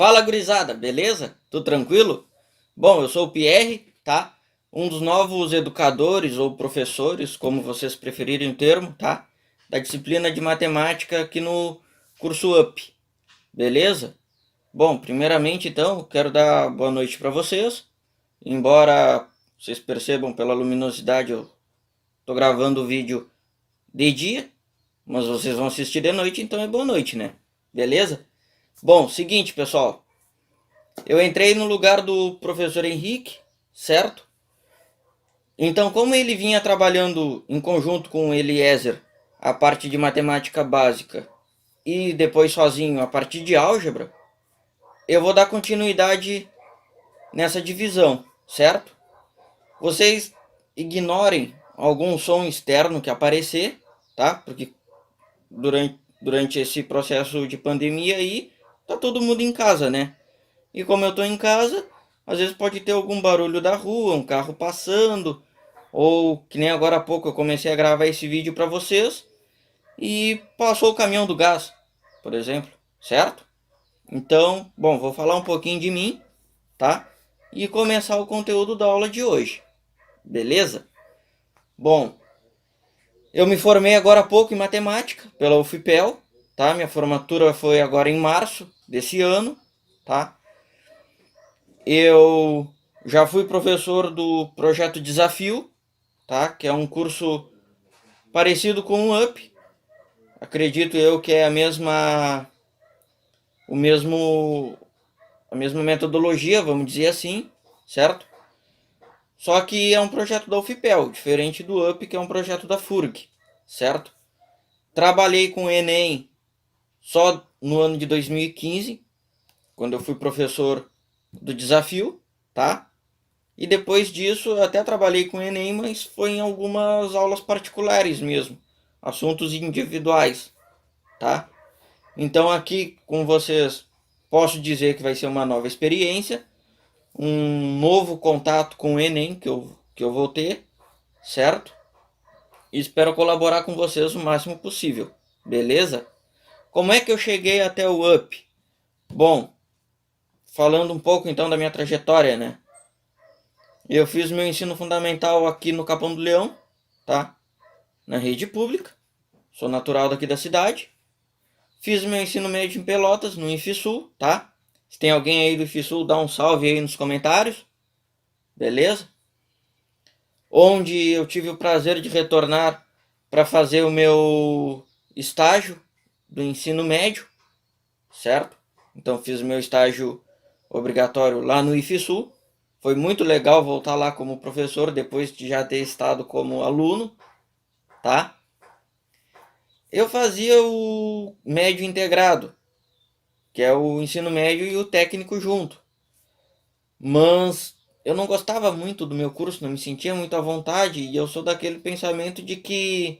Fala, gurizada, beleza? Tudo tranquilo? Bom, eu sou o Pierre, tá? Um dos novos educadores ou professores, como vocês preferirem o termo, tá? Da disciplina de matemática aqui no curso UP, beleza? Bom, primeiramente então, quero dar boa noite para vocês. Embora vocês percebam pela luminosidade, eu tô gravando o vídeo de dia, mas vocês vão assistir de noite, então é boa noite, né? Beleza? Bom, seguinte, pessoal. Eu entrei no lugar do professor Henrique, certo? Então, como ele vinha trabalhando em conjunto com o Eliezer a parte de matemática básica e depois sozinho a partir de álgebra, eu vou dar continuidade nessa divisão, certo? Vocês ignorem algum som externo que aparecer, tá? Porque durante esse processo de pandemia aí, tá todo mundo em casa, né? E como eu tô em casa, às vezes pode ter algum barulho da rua, um carro passando, ou que nem agora há pouco eu comecei a gravar esse vídeo para vocês e passou o caminhão do gás, por exemplo, certo? Então, bom, vou falar um pouquinho de mim, tá? E começar o conteúdo da aula de hoje, beleza? Bom, eu me formei agora há pouco em matemática pela UFPEL, tá? Minha formatura foi agora em março desse ano, tá? Eu já fui professor do projeto Desafio, tá? Que é um curso parecido com o UP. Acredito eu que é o mesmo a mesma metodologia, vamos dizer assim, certo? Só que é um projeto da UFPEL, diferente do UP, que é um projeto da FURG, certo? Trabalhei com o Enem só no ano de 2015, quando eu fui professor do Desafio, tá? E depois disso eu até trabalhei com o Enem, mas foi em algumas aulas particulares mesmo, assuntos individuais, tá? Então aqui com vocês posso dizer que vai ser uma nova experiência, um novo contato com o Enem que eu vou ter, certo? E espero colaborar com vocês o máximo possível, beleza? Como é que eu cheguei até o UP? Bom, falando um pouco então da minha trajetória, né? Eu fiz meu ensino fundamental aqui no Capão do Leão, tá? Na rede pública. Sou natural daqui da cidade. Fiz meu ensino médio em Pelotas, no IFSUL, tá? Se tem alguém aí do IFSUL, dá um salve aí nos comentários, beleza? Onde eu tive o prazer de retornar para fazer o meu estágio do ensino médio, certo? Então fiz o meu estágio obrigatório lá no IFSUL. Foi muito legal voltar lá como professor depois de já ter estado como aluno, tá? Eu fazia o médio integrado, que é o ensino médio e o técnico junto. Mas eu não gostava muito do meu curso, não me sentia muito à vontade, e eu sou daquele pensamento de que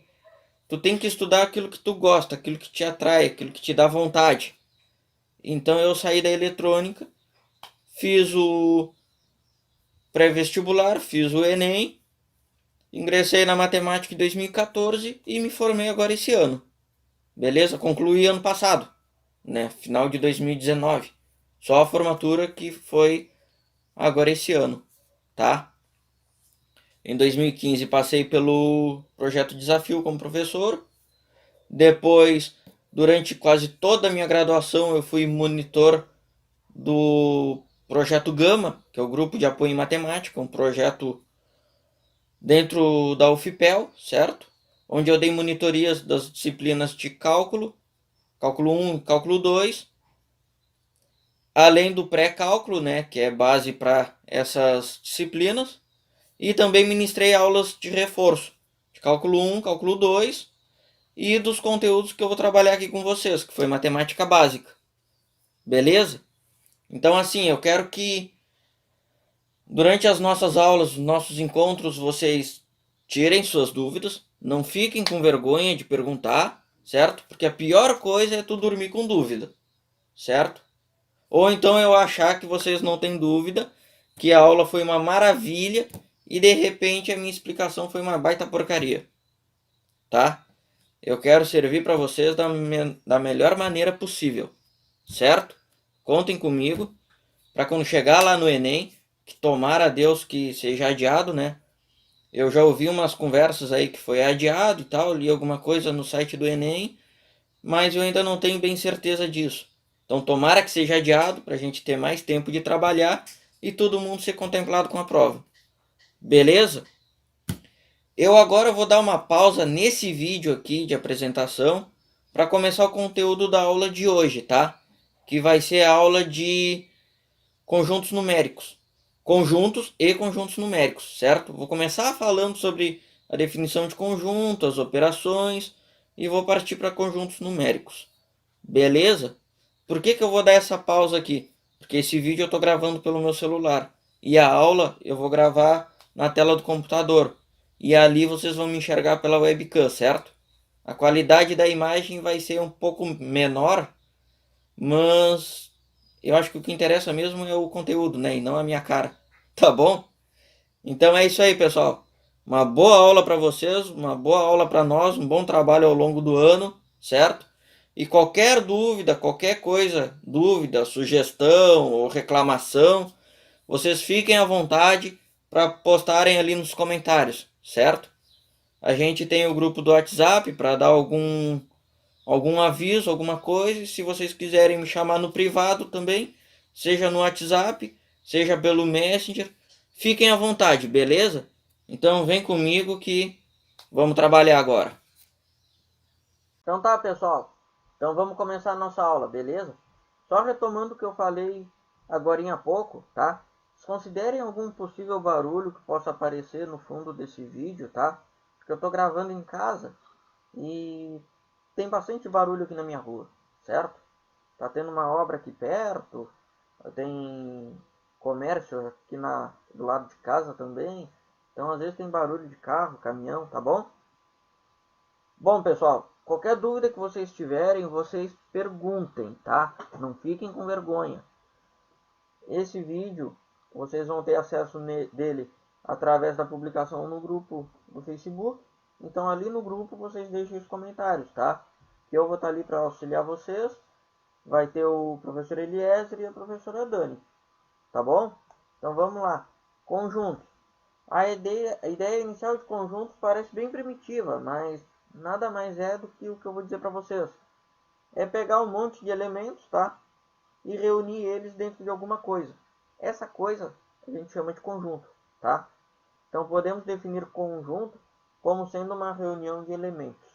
tu tem que estudar aquilo que tu gosta, aquilo que te atrai, aquilo que te dá vontade. Então eu saí da eletrônica, fiz o pré-vestibular, fiz o Enem, ingressei na matemática em 2014 e me formei agora esse ano. Beleza? Concluí ano passado, né? Final de 2019. Só a formatura que foi agora esse ano, tá? Em 2015 passei pelo projeto Desafio como professor. Depois, durante quase toda a minha graduação, eu fui monitor do projeto Gama, que é o Grupo de Apoio em Matemática, um projeto dentro da UFPEL, certo? Onde eu dei monitorias das disciplinas de cálculo, cálculo 1 e cálculo 2, além do pré-cálculo, né, que é base para essas disciplinas, e também ministrei aulas de reforço, de cálculo 1, cálculo 2 e dos conteúdos que eu vou trabalhar aqui com vocês, que foi matemática básica. Beleza? Então assim, eu quero que durante as nossas aulas, nossos encontros, vocês tirem suas dúvidas, não fiquem com vergonha de perguntar, certo? Porque a pior coisa é tu dormir com dúvida, certo? Ou então eu achar que vocês não têm dúvida, que a aula foi uma maravilha e de repente a minha explicação foi uma baita porcaria, tá? Eu quero servir para vocês da melhor maneira possível, certo? Contem comigo para quando chegar lá no Enem, que tomara a Deus que seja adiado, né? Eu já ouvi umas conversas aí que foi adiado e tal, li alguma coisa no site do Enem, mas eu ainda não tenho bem certeza disso. Então tomara que seja adiado para a gente ter mais tempo de trabalhar e todo mundo ser contemplado com a prova. Beleza? Eu agora vou dar uma pausa nesse vídeo aqui de apresentação para começar o conteúdo da aula de hoje, tá? Que vai ser a aula de conjuntos numéricos. Conjuntos e conjuntos numéricos, certo? Vou começar falando sobre a definição de conjunto, as operações e vou partir para conjuntos numéricos. Beleza? Por que eu vou dar essa pausa aqui? Porque esse vídeo eu estou gravando pelo meu celular e a aula eu vou gravar na tela do computador e ali vocês vão me enxergar pela webcam, certo? A qualidade da imagem vai ser um pouco menor, mas eu acho que o que interessa mesmo é o conteúdo, né? E não a minha cara. Tá bom? Então é isso aí, pessoal. Uma boa aula para vocês, uma boa aula para nós, um bom trabalho ao longo do ano, certo? E qualquer dúvida, qualquer coisa, dúvida, sugestão ou reclamação, vocês fiquem à vontade para postarem ali nos comentários, certo? A gente tem o grupo do WhatsApp para dar algum aviso, alguma coisa. Se vocês quiserem me chamar no privado também, seja no WhatsApp, seja pelo Messenger, fiquem à vontade, beleza? Então vem comigo que vamos trabalhar agora. Então tá, pessoal. Então vamos começar a nossa aula, beleza? Só retomando o que eu falei agora há pouco, tá? Considerem algum possível barulho que possa aparecer no fundo desse vídeo, tá? Porque eu tô gravando em casa e tem bastante barulho aqui na minha rua, certo? Tá tendo uma obra aqui perto, tem comércio aqui do lado de casa também. Então às vezes tem barulho de carro, caminhão, tá bom? Bom, pessoal, qualquer dúvida que vocês tiverem, vocês perguntem, tá? Não fiquem com vergonha. Esse vídeo vocês vão ter acesso dele através da publicação no grupo do Facebook. Então ali no grupo vocês deixem os comentários, tá? Que eu vou estar ali para auxiliar vocês. Vai ter o professor Eliezer e a professora Dani, tá bom? Então vamos lá. Conjuntos. A ideia inicial de conjuntos parece bem primitiva, mas nada mais é do que o que eu vou dizer para vocês. É pegar um monte de elementos, tá? E reunir eles dentro de alguma coisa. Essa coisa a gente chama de conjunto, tá? Então podemos definir conjunto como sendo uma reunião de elementos.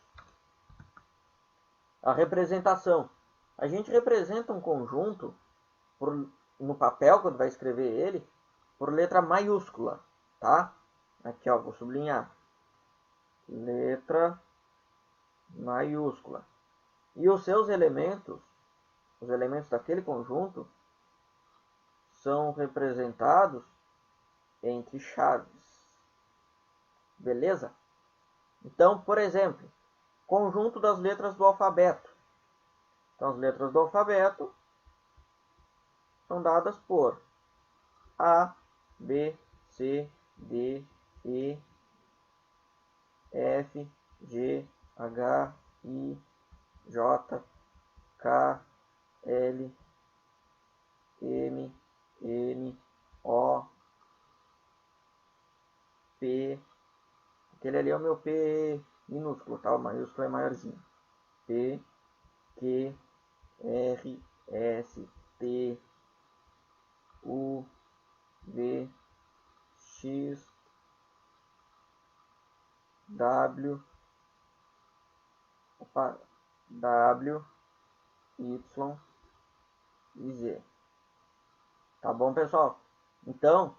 A representação. A gente representa um conjunto no papel, quando vai escrever ele, por letra maiúscula, tá? Aqui, ó, vou sublinhar. Letra maiúscula. E os seus elementos, os elementos daquele conjunto, são representados entre chaves. Beleza? Então, por exemplo, conjunto das letras do alfabeto. Então, as letras do alfabeto são dadas por A, B, C, D, E, F, G, H, I, J, K, L, M, N, O, P. Aquele ali é o meu P minúsculo, tá? O maiúsculo é maiorzinho. P, Q, R, S, T, U, V, X, W, W, Y e Z. Tá bom, pessoal? Então,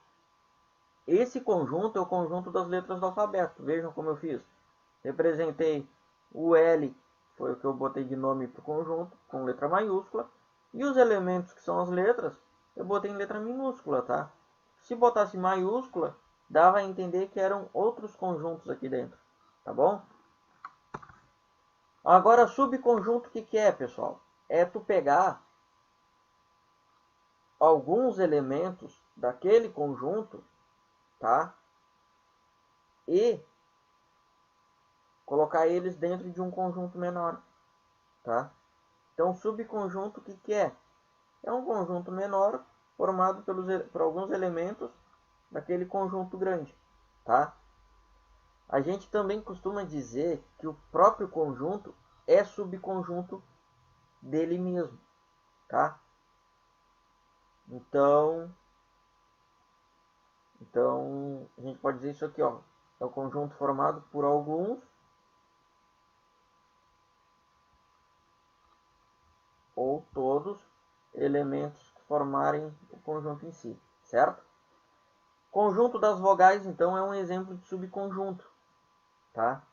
esse conjunto é o conjunto das letras do alfabeto. Vejam como eu fiz. Representei o L, foi o que eu botei de nome para o conjunto, com letra maiúscula. E os elementos que são as letras, eu botei em letra minúscula, tá? Se botasse maiúscula, dava a entender que eram outros conjuntos aqui dentro, tá bom? Agora, subconjunto, o que é, pessoal? É tu pegar alguns elementos daquele conjunto, tá? E colocar eles dentro de um conjunto menor, tá? Então, subconjunto, o que é? é um conjunto menor formado por alguns elementos daquele conjunto grande, tá? A gente também costuma dizer que o próprio conjunto é subconjunto dele mesmo, tá? Então a gente pode dizer isso aqui, ó, é o conjunto formado por alguns ou todos elementos que formarem o conjunto em si, certo? Conjunto das vogais, então, é um exemplo de subconjunto, tá?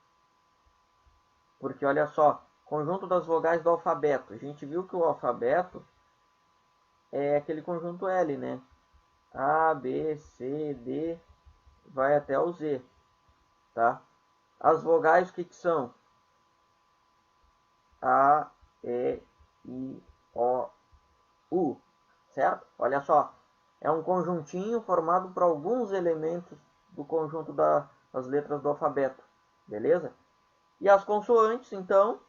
Porque olha só, conjunto das vogais do alfabeto. A gente viu que o alfabeto é aquele conjunto L, né? A, B, C, D, vai até o Z, tá? As vogais, o que são? A, E, I, O, U, certo? Olha só, é um conjuntinho formado por alguns elementos do conjunto das letras do alfabeto, beleza? E as consoantes, então,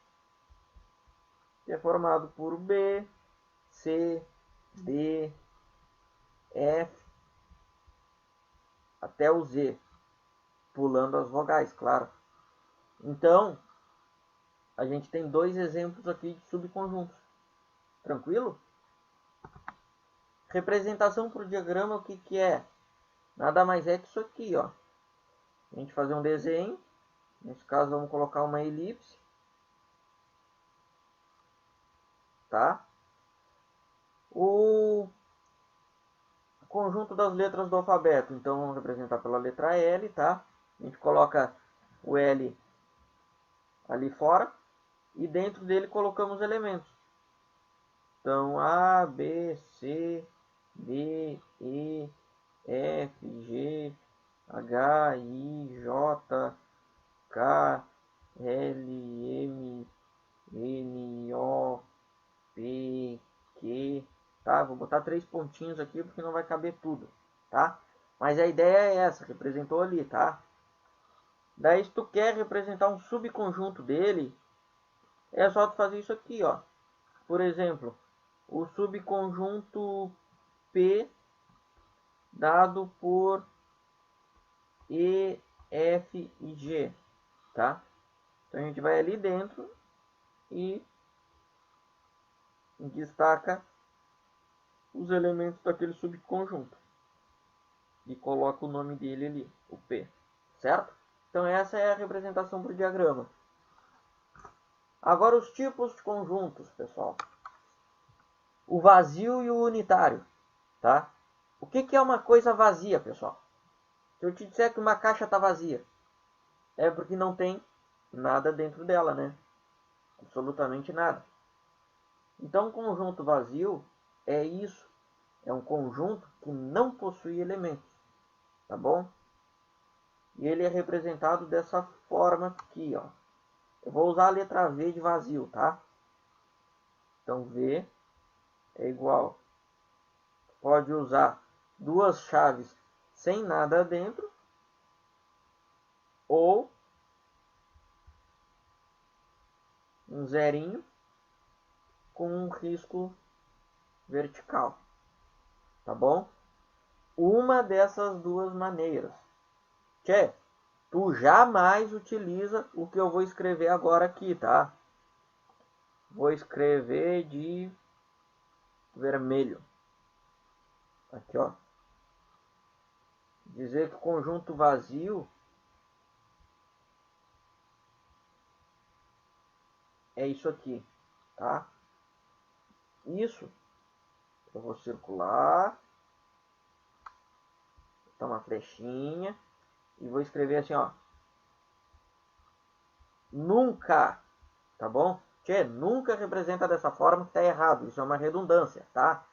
é formado por B, C, D, F, até o Z, pulando as vogais, claro. Então, a gente tem dois exemplos aqui de subconjuntos. Tranquilo? Representação por diagrama, o que é? Nada mais é que isso aqui, ó. A gente fazer um desenho. Nesse caso, vamos colocar uma elipse. Tá? O conjunto das letras do alfabeto. Então, vamos representar pela letra L, tá? A gente coloca o L ali fora. E dentro dele colocamos elementos. Então, A, B, C, D, E, F, G, H, I, J, K, L, M, N, O, P, Q, tá? Vou botar 3 pontinhos aqui porque não vai caber tudo, tá? Mas a ideia é essa, representou ali, tá? Daí se tu quer representar um subconjunto dele, é só tu fazer isso aqui, ó. Por exemplo, o subconjunto P dado por E, F e G, tá? Então a gente vai ali dentro e destaca os elementos daquele subconjunto e coloca o nome dele ali, o P, certo? Então essa é a representação por diagrama. Agora os tipos de conjuntos, pessoal. O vazio e o unitário, tá? O que é uma coisa vazia, pessoal? Se eu te disser que uma caixa está vazia, é porque não tem nada dentro dela, né? Absolutamente nada. Então, um conjunto vazio é isso. É um conjunto que não possui elementos, tá bom? E ele é representado dessa forma aqui, ó. Eu vou usar a letra V de vazio, tá? Então, V é igual. Pode usar duas chaves sem nada dentro ou um zerinho com um risco vertical, tá bom? Uma dessas duas maneiras. Tchê, tu jamais utiliza o que eu vou escrever agora aqui, tá? Vou escrever de vermelho. Aqui, ó. Dizer que o conjunto vazio é isso aqui, tá? Isso eu vou circular, botar uma flechinha e vou escrever assim, ó. Nunca, tá bom? Tchê, nunca representa dessa forma que tá errado. Isso é uma redundância, tá?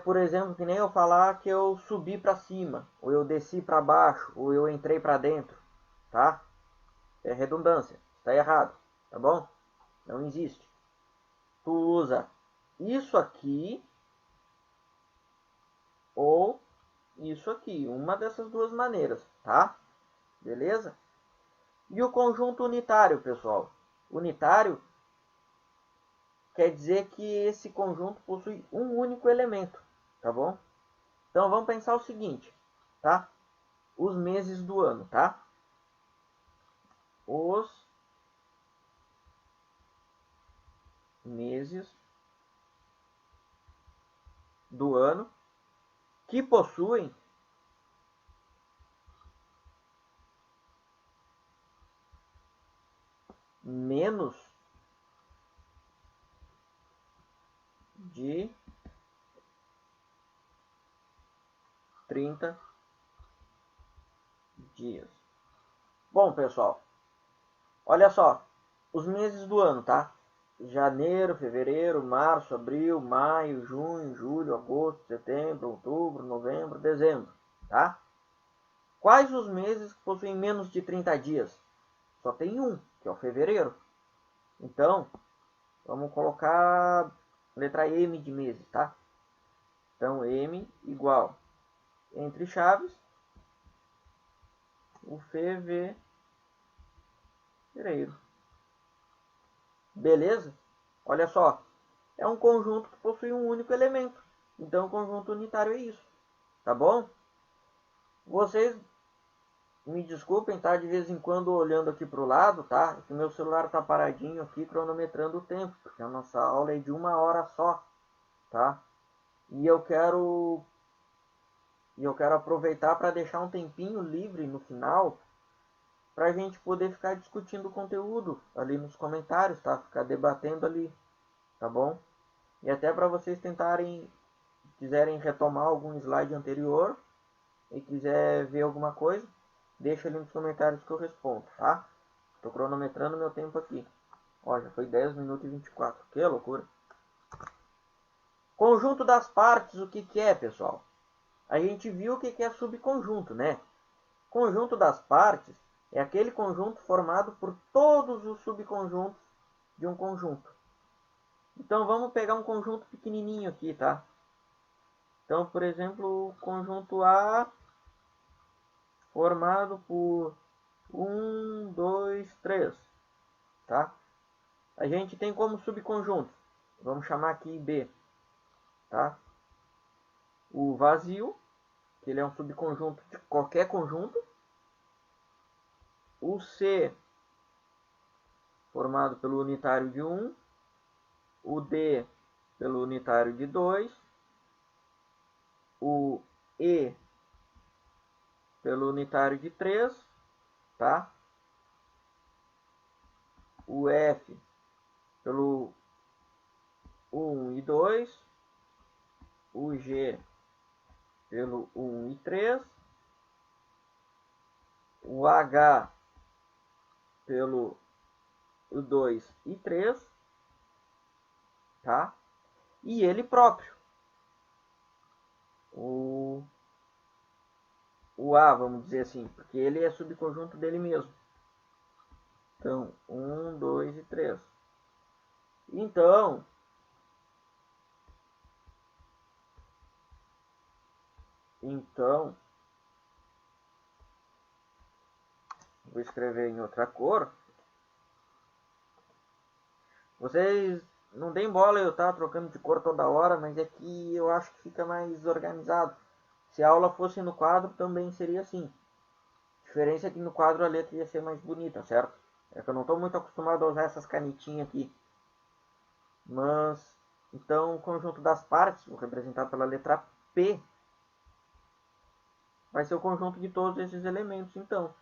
Por exemplo, que nem eu falar que eu subi para cima, ou eu desci para baixo, ou eu entrei para dentro, tá? É redundância, está errado, tá bom? Não existe. Tu usa isso aqui ou isso aqui, uma dessas duas maneiras, tá? Beleza? E o conjunto unitário, pessoal? Unitário quer dizer que esse conjunto possui um único elemento, tá bom? Então vamos pensar o seguinte, tá? Os meses do ano, tá? Os meses do ano que possuem menos de 30 dias. Bom, pessoal, olha só, os meses do ano, tá? Janeiro, fevereiro, março, abril, maio, junho, julho, agosto, setembro, outubro, novembro, dezembro, tá? Quais os meses que possuem menos de 30 dias? Só tem um, que é o fevereiro. Então, vamos colocar letra M de meses, tá? Então, M igual, entre chaves, o fevereiro. Beleza? Olha só, é um conjunto que possui um único elemento. Então, o conjunto unitário é isso. Tá bom? Vocês me desculpem, tá? De vez em quando olhando aqui para o lado, tá? Que meu celular tá paradinho aqui cronometrando o tempo, porque a nossa aula é de 1 hora só, tá? E eu quero aproveitar para deixar um tempinho livre no final para a gente poder ficar discutindo o conteúdo ali nos comentários, tá? Ficar debatendo ali, tá bom? E até para vocês tentarem, quiserem retomar algum slide anterior e quiser ver alguma coisa, deixa ali nos comentários que eu respondo, tá? Tô cronometrando meu tempo aqui. Ó, já foi 10 minutos e 24. Que loucura. Conjunto das partes, o que que é, pessoal? A gente viu o que que é subconjunto, né? Conjunto das partes é aquele conjunto formado por todos os subconjuntos de um conjunto. Então vamos pegar um conjunto pequenininho aqui, tá? Então, por exemplo, o conjunto A formado por 1, 2, 3, tá? A gente tem como subconjunto, vamos chamar aqui B, tá? O vazio, que ele é um subconjunto de qualquer conjunto. O C, formado pelo unitário de 1. O D, pelo unitário de 2. O E, pelo unitário de 3, tá? O F, pelo 1 e 2. O G, pelo 1 e 3. O H, pelo 2 e 3, tá? E ele próprio, o A, vamos dizer assim, porque ele é subconjunto dele mesmo. Então, 1, 2 e 3. Então, vou escrever em outra cor. Vocês não deem bola eu estar trocando de cor toda hora, mas é que eu acho que fica mais organizado. Se a aula fosse no quadro, também seria assim. A diferença é que no quadro a letra ia ser mais bonita, certo? É que eu não estou muito acostumado a usar essas canetinhas aqui. Mas, então, o conjunto das partes, vou representar pela letra P, vai ser o conjunto de todos esses elementos, então.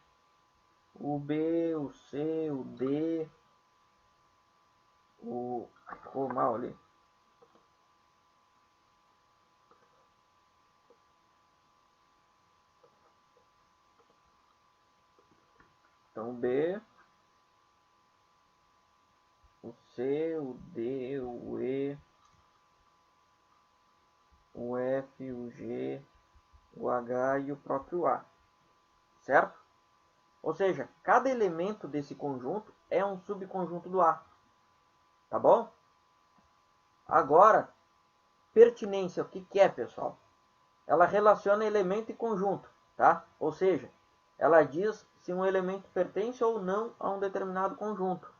O B, o C, o D, o... Ai, ficou mal ali. Então, o B, o C, o D, o E, o F, o G, o H e o próprio A, certo? Ou seja, cada elemento desse conjunto é um subconjunto do A, tá bom? Agora, pertinência, o que que é, pessoal? Ela relaciona elemento e conjunto, tá? Ou seja, ela diz se um elemento pertence ou não a um determinado conjunto.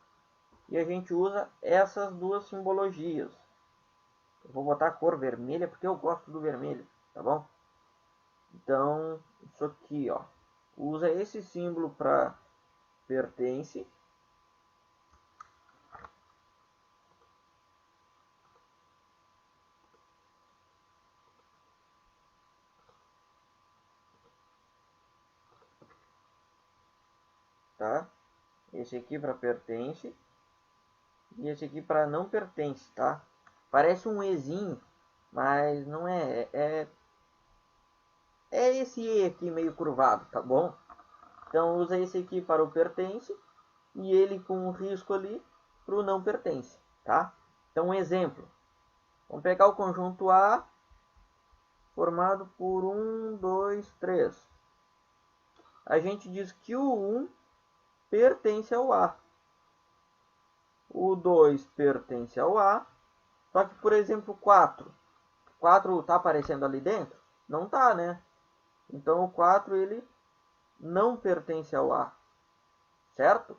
e a gente usa essas duas simbologias. Eu vou botar a cor vermelha porque eu gosto do vermelho, tá bom? Então, isso aqui, ó, usa esse símbolo para pertence. Tá? Esse aqui para pertence e esse aqui para não pertence, tá? Parece um Ezinho, mas não é. É esse E aqui meio curvado, tá bom? Então usa esse aqui para o pertence e ele com um risco ali para o não pertence, tá? Então um exemplo. Vamos pegar o conjunto A formado por 1, 2, 3. A gente diz que o 1 pertence ao A. O 2 pertence ao A. Só que, por exemplo, 4. 4 está aparecendo ali dentro? Não está, né? Então o 4 ele não pertence ao A. Certo?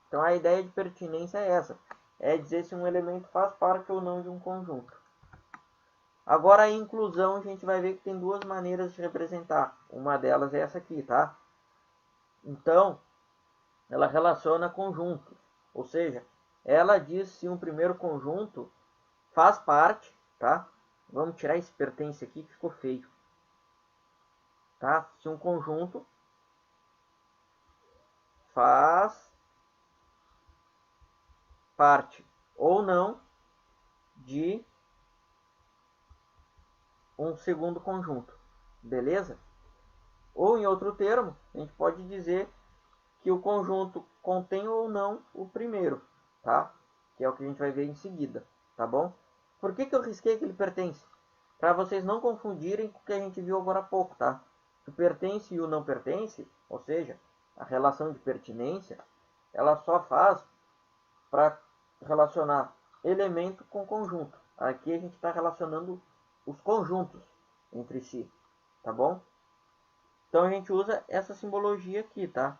Então a ideia de pertinência é essa. É dizer se um elemento faz parte ou não de um conjunto. Agora a inclusão a gente vai ver que tem duas maneiras de representar. Uma delas é essa aqui, tá? Então, ela relaciona conjuntos. Ou seja, ela diz se um primeiro conjunto faz parte, tá? Vamos tirar esse pertence aqui que ficou feio. Tá? Se um conjunto faz parte ou não de um segundo conjunto, beleza? Ou em outro termo, a gente pode dizer que o conjunto contém ou não o primeiro, tá? Que é o que a gente vai ver em seguida, tá bom? Por que eu risquei que ele pertence? Para vocês não confundirem com o que a gente viu agora há pouco, tá? O pertence e o não pertence, ou seja, a relação de pertinência, ela só faz para relacionar elemento com conjunto. Aqui a gente está relacionando os conjuntos entre si, tá bom? Então a gente usa essa simbologia aqui, tá?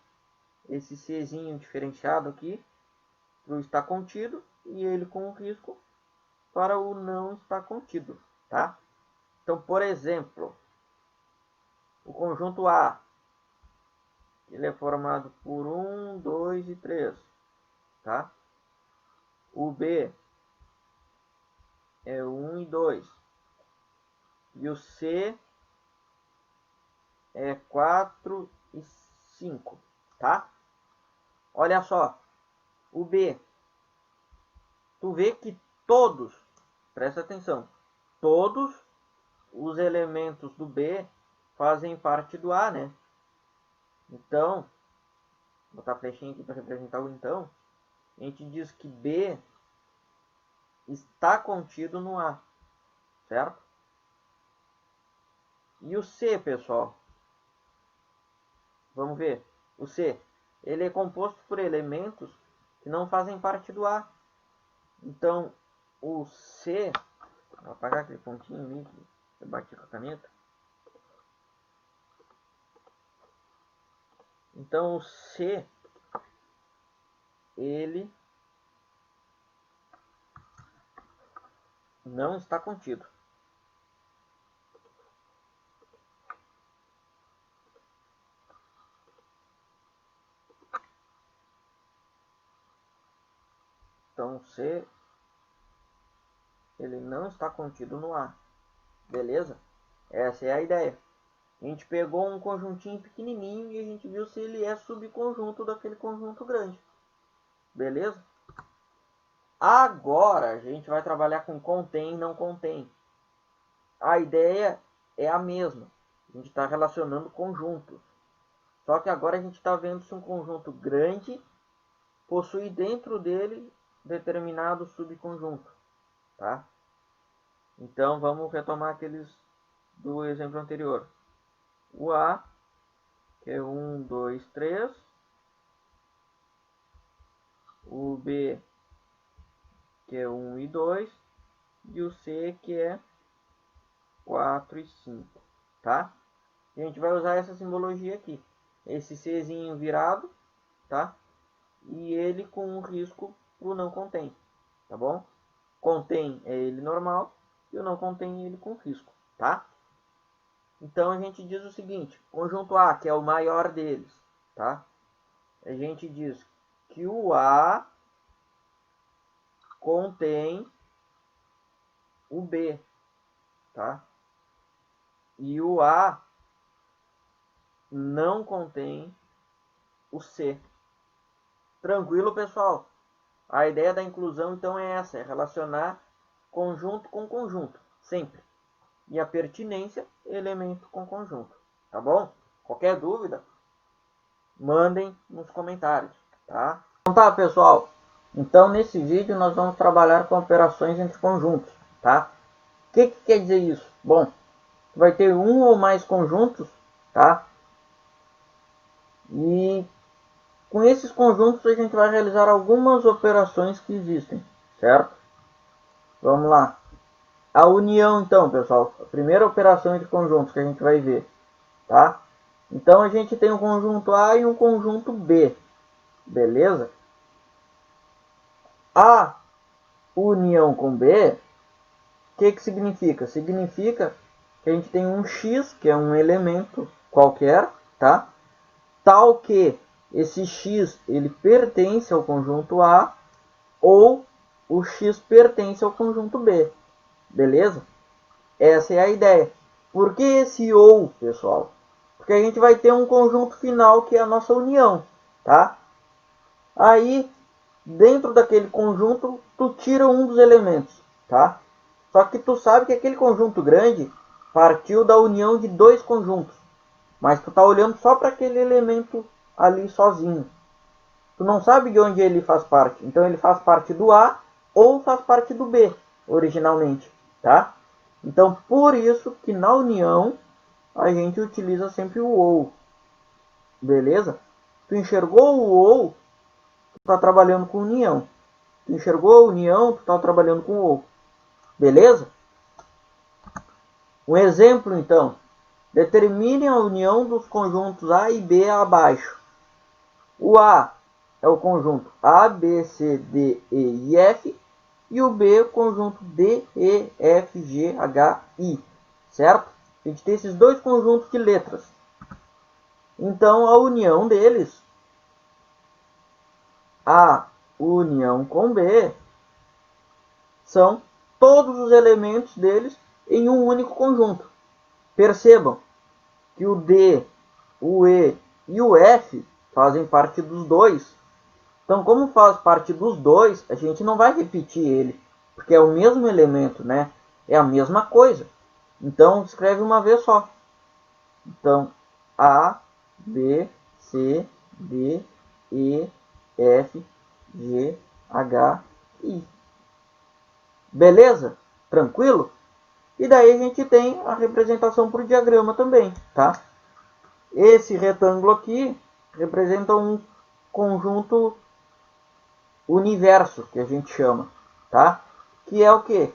Esse Czinho diferenciado aqui para o está contido e ele com o risco para o não está contido, tá? Então, por exemplo, o conjunto A, ele é formado por 1, 2 e 3, tá? O B é 1 e 2. E o C é 4 e 5, tá? Olha só, o B, tu vê que todos, presta atenção, todos os elementos do B fazem parte do A, né? Então, vou botar a flechinha aqui para representar o então, a gente diz que B está contido no A, certo? E o C, pessoal, vamos ver, o C, ele é composto por elementos que não fazem parte do A. Então, o C, vou apagar aquele pontinho ali que eu bati com a caneta. Então, o C, ele não está contido. Então, o C, ele não está contido no A. Beleza? Essa é a ideia. A gente pegou um conjuntinho pequenininho e a gente viu se ele é subconjunto daquele conjunto grande. Beleza? Agora a gente vai trabalhar com contém e não contém. A ideia é a mesma. A gente está relacionando conjuntos. Só que agora a gente está vendo se um conjunto grande possui dentro dele determinado subconjunto. Tá? Então vamos retomar aqueles do exemplo anterior. O A, que é 1, 2, 3. O B, que é 1 e 2. E o C, que é 4 e 5. Tá? E a gente vai usar essa simbologia aqui. Esse Czinho virado, tá? E ele com um risco o não contém, tá bom? Contém é ele normal e o não contém é ele com risco, tá? Então a gente diz o seguinte, conjunto A, que é o maior deles, tá? A gente diz que o A contém o B, tá? E o A não contém o C. Tranquilo, pessoal? A ideia da inclusão, então, é essa, é relacionar conjunto com conjunto, sempre. E a pertinência, elemento com conjunto, tá bom? Qualquer dúvida, mandem nos comentários, tá? Então tá, pessoal. Então, nesse vídeo, nós vamos trabalhar com operações entre conjuntos, tá? O que quer dizer isso? Bom, vai ter um ou mais conjuntos, tá? E com esses conjuntos a gente vai realizar algumas operações que existem, certo? Vamos lá. A união, então, pessoal, a primeira operação de conjuntos que a gente vai ver, tá? Então a gente tem um conjunto A e um conjunto B, beleza? A união com B, o que significa? Significa que a gente tem um X, que é um elemento qualquer, tá? Tal que esse X ele pertence ao conjunto A ou o X pertence ao conjunto B, beleza? Essa é a ideia. Por que esse ou, pessoal? Porque a gente vai ter um conjunto final que é a nossa união, tá? Aí, dentro daquele conjunto, tu tira um dos elementos, tá? Só que tu sabe que aquele conjunto grande partiu da união de dois conjuntos, mas tu tá olhando só para aquele elemento ali sozinho. Tu não sabe de onde ele faz parte. Então ele faz parte do A ou faz parte do B, originalmente, tá? Então por isso que na união a gente utiliza sempre o ou. Beleza? Tu enxergou o ou, tu tá trabalhando com união. Tu enxergou a união, tu tá trabalhando com o ou. Beleza? Um exemplo então. Determine a união dos conjuntos A e B abaixo. O A é o conjunto A, B, C, D, E e F. E o B é o conjunto D, E, F, G, H, I. Certo? A gente tem esses dois conjuntos de letras. Então, a união deles, A união com B, são todos os elementos deles em um único conjunto. Percebam que o D, o E e o F fazem parte dos dois. Então, como faz parte dos dois, a gente não vai repetir ele, porque é o mesmo elemento, né? É a mesma coisa. Então, escreve uma vez só. Então, A, B, C, D, E, F, G, H, I. Beleza? Tranquilo? E daí a gente tem a representação por diagrama também, tá? Esse retângulo aqui representa um conjunto universo, que a gente chama, tá? Que é o que?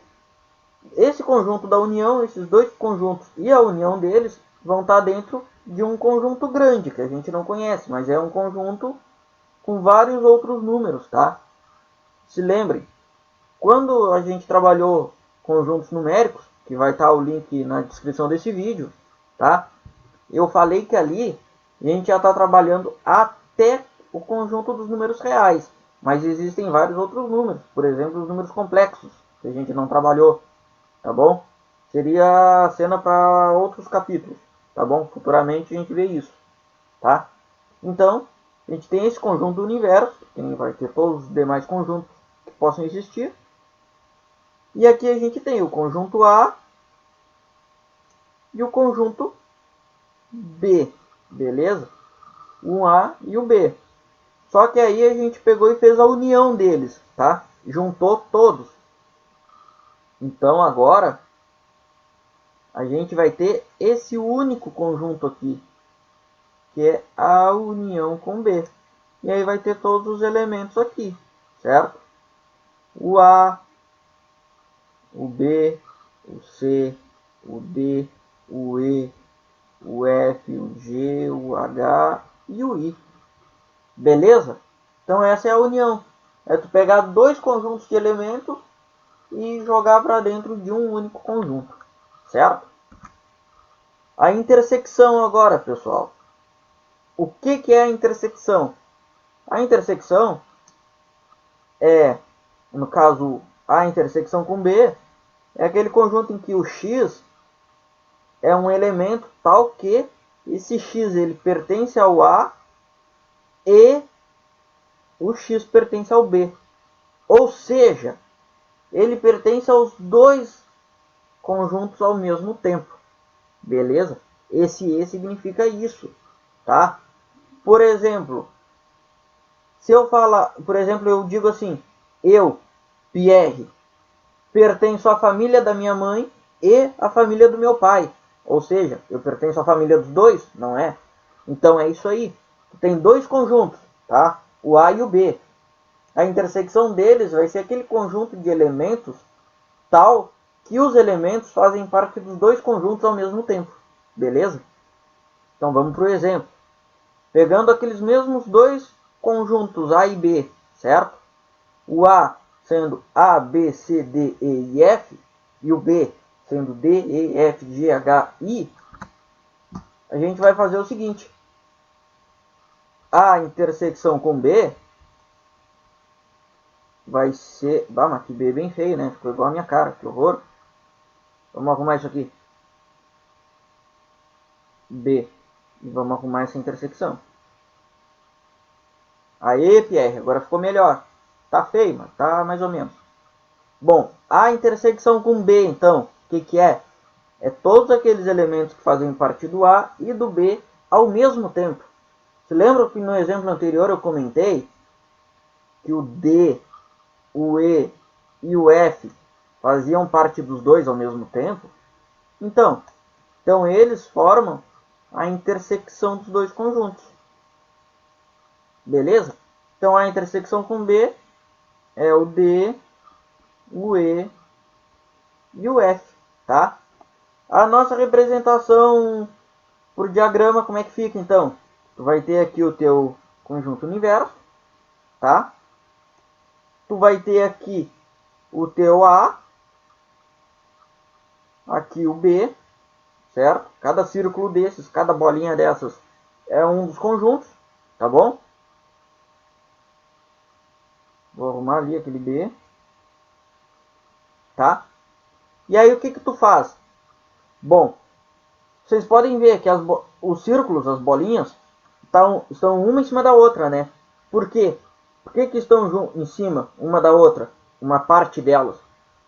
Esse conjunto da união, esses dois conjuntos e a união deles vão estar dentro de um conjunto grande, que a gente não conhece, mas é um conjunto com vários outros números, tá? Se lembrem, quando a gente trabalhou conjuntos numéricos, que vai estar o link na descrição desse vídeo, tá? Eu falei que ali a gente já está trabalhando até o conjunto dos números reais, mas existem vários outros números, por exemplo, os números complexos, que a gente não trabalhou, tá bom? Seria cena para outros capítulos, tá bom? Futuramente a gente vê isso, tá? Então, a gente tem esse conjunto do universo, que vai ter todos os demais conjuntos que possam existir. E aqui a gente tem o conjunto A e o conjunto B, beleza? O A e o B. Só que aí a gente pegou e fez a união deles, tá? Juntou todos. Então agora a gente vai ter esse único conjunto aqui, que é a união com B. E aí vai ter todos os elementos aqui, certo? O A, o B, o C, o D, o E, o F, o G, o H e o I. Beleza? Então essa é a união. é tu pegar dois conjuntos de elementos e jogar para dentro de um único conjunto, certo? A intersecção agora, pessoal. O que é a intersecção? A intersecção é, no caso, A intersecção com B, é aquele conjunto em que o X é um elemento tal que esse X ele pertence ao A e o X pertence ao B. Ou seja, ele pertence aos dois conjuntos ao mesmo tempo. Beleza? Esse E significa isso, tá? Por exemplo, se eu falar, por exemplo, eu digo assim, eu, Pierre, pertenço à família da minha mãe e à família do meu pai. Ou seja, eu pertenço à família dos dois, não é? Então é isso aí. Tem dois conjuntos, tá? O A e o B. A intersecção deles vai ser aquele conjunto de elementos tal que os elementos fazem parte dos dois conjuntos ao mesmo tempo. Beleza? Então vamos para o exemplo. Pegando aqueles mesmos dois conjuntos A e B, certo? O A sendo A, B, C, D, E e F, e o B sendo D, E, F, G, H, I, a gente vai fazer o seguinte. A intersecção com B vai ser... Ah, mas que B bem feio, né? Ficou igual a minha cara, que horror. Vamos arrumar isso aqui. B. E vamos arrumar essa intersecção. Aê, Pierre, agora ficou melhor. Tá feio, mas tá mais ou menos. Bom, a intersecção com B, então, o que é? É todos aqueles elementos que fazem parte do A e do B ao mesmo tempo. Você lembra que no exemplo anterior eu comentei que o D, o E e o F faziam parte dos dois ao mesmo tempo? Então eles formam a intersecção dos dois conjuntos. Beleza? Então a intersecção com B é o D, o E e o F, tá? A nossa representação por diagrama, como é que fica então? Tu vai ter aqui o teu conjunto universo, tá? Tu vai ter aqui o teu A, aqui o B, certo? Cada círculo desses, cada bolinha dessas é um dos conjuntos, tá bom? Vou arrumar ali aquele B, tá? E aí o que tu faz? Bom, vocês podem ver que os círculos, as bolinhas, estão uma em cima da outra, né? Por quê? Por que estão em cima uma da outra? Uma parte delas.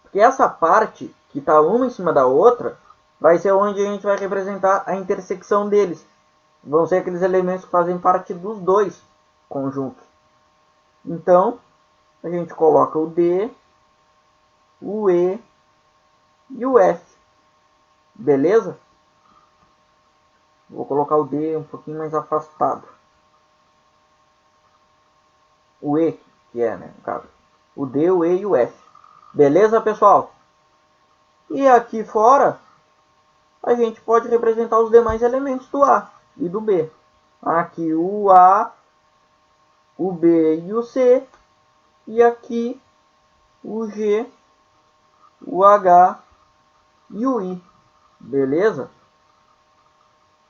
Porque essa parte que está uma em cima da outra vai ser onde a gente vai representar a intersecção deles. Vão ser aqueles elementos que fazem parte dos dois conjuntos. Então, a gente coloca o D, o E e o F. Beleza? Vou colocar o D um pouquinho mais afastado. O E, que é, né, no caso. O D, o E e o F. Beleza, pessoal? E aqui fora, a gente pode representar os demais elementos do A e do B. Aqui o A, o B e o C. E aqui o G, o H e o I. Beleza?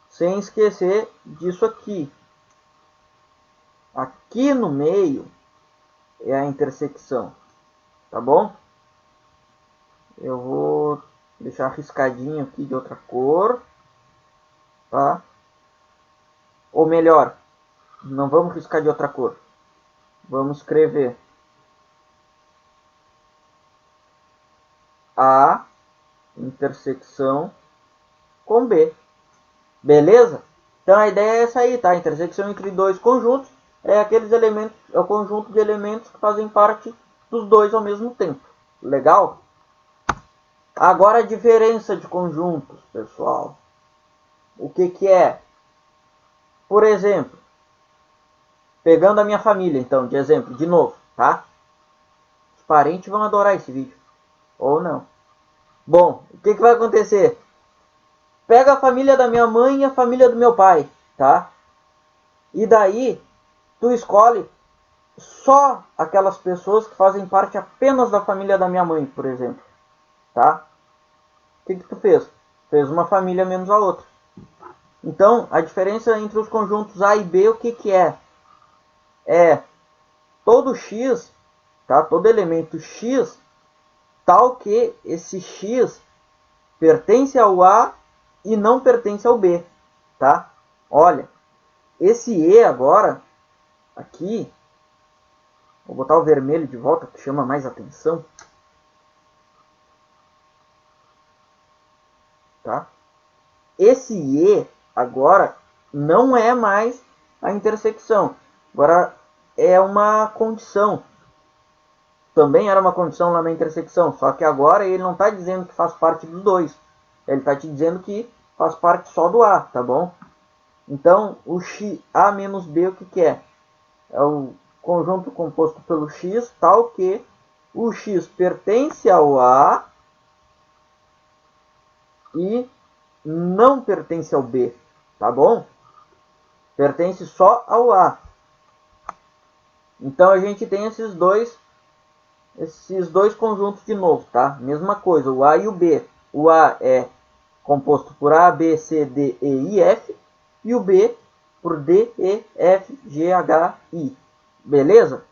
Sem esquecer disso aqui. Aqui no meio é a intersecção. Tá bom? Eu vou deixar riscadinho aqui de outra cor. Tá? Ou melhor, não vamos riscar de outra cor. Vamos escrever A intersecção com B. Beleza? Então a ideia é essa aí, tá? A intersecção entre dois conjuntos é aqueles elementos, é o conjunto de elementos que fazem parte dos dois ao mesmo tempo. Legal? Agora a diferença de conjuntos, pessoal. O que é? Por exemplo, pegando a minha família, então, de exemplo, de novo, tá? Os parentes vão adorar esse vídeo. Ou não. Bom, o que vai acontecer? Pega a família da minha mãe e a família do meu pai, tá? E daí, tu escolhe só aquelas pessoas que fazem parte apenas da família da minha mãe, por exemplo, tá? O que tu fez? Fez uma família menos a outra. Então, a diferença entre os conjuntos A e B, o que é? É todo x, tá? Todo elemento x, tal que esse x pertence ao A e não pertence ao B, tá? Olha, esse E agora, aqui, vou botar o vermelho de volta, que chama mais atenção, tá? Esse E agora não é mais a intersecção, agora é uma condição. Também era uma condição lá na intersecção, só que agora ele não está dizendo que faz parte dos dois, ele está te dizendo que faz parte só do A, tá bom? Então, o x A menos B, o que é? É o conjunto composto pelo x, tal que o x pertence ao A e não pertence ao B, tá bom? Pertence só ao A. Então, a gente tem esses dois conjuntos de novo, tá? Mesma coisa, o A e o B. O A é composto por A, B, C, D, E e F, e o B por D, E, F, G, H, I. Beleza?